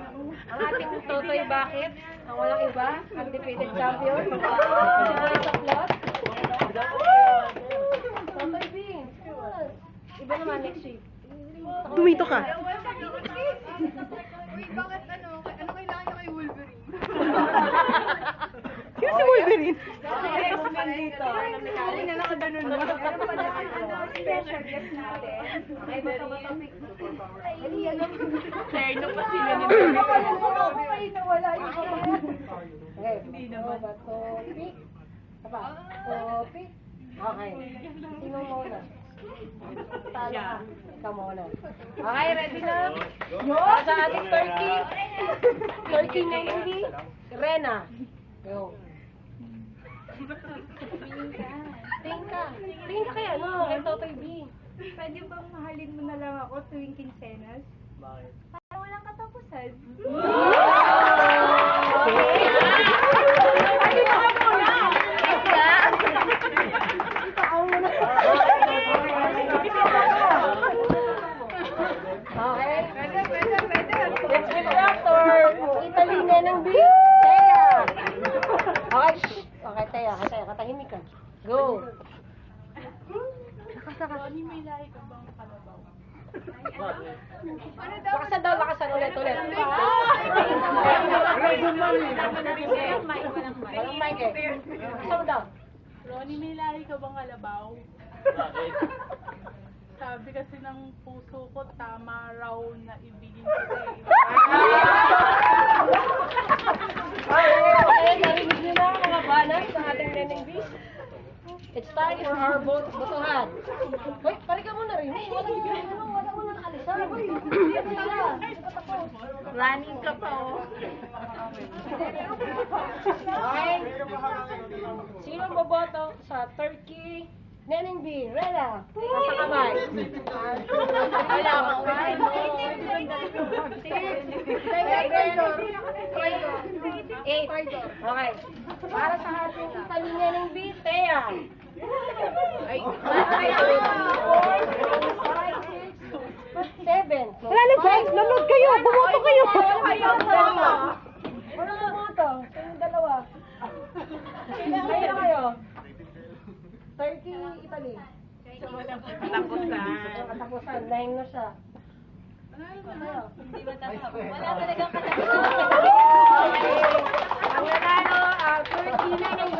Ang ating Totoy Bakit, ang walang iba, undefeated champion. Si Boys of Lot. Totoy Bean. Iba naman next week. Tumito ka. Uy, bakit ano kailangan niya kay Wolverine? Sino si Wolverine? Ay, na nakaganon na. Special guest natin. Ay, very Terno pa sila ni wala yung okay. Hindi naman. Topic. Apa? Topic. Okay. Sino muna? Talo ka. Ikaw muna. Okay, ready na? Para sa ating turkey. Turkey na hindi. Rena. Go. Tingin ka. Tingin ka kaya, no? Kay Totoy B. Pwede bang mahalin mo na lang ako tuwing kinsenas? Bakit? Para walang katapusan. Okay. Pwede. Let's give it up to our Italy Nenang B. Teya. Okay, shh. Okay, Teya. Katahimik ka. Go. Ronnie, may lahi ka bang kalabaw? Bakit? Lakasan ulit. Walang mic eh. Lakasan daw. Ronnie, may lahi ka bang kalabaw? Bakit? Sabi kasi ng puso ko, tama raw na ibigin kita eh. Okay, narinig nyo na mga banas ng ating Neneng B. It's time for our botohan. Hoy, pari ka muna rin. Wala mo na nakalisan. Running ka pa oh. Okay. Sino boboto sa Turkey? Neneng B, Rela, nasa kamay. Wala akong kamay. 8. Okay. Para sa ating Italy Neneng B, Thea. 7. Wala guys, nanood kayo. Bumoto kayo. Wala bumoto. Kayong dalawa. Kayo. Turkey, Italy. Katapusan. Lahing na siya. Wala talagang Ang nanalo, Turkey Neneng B.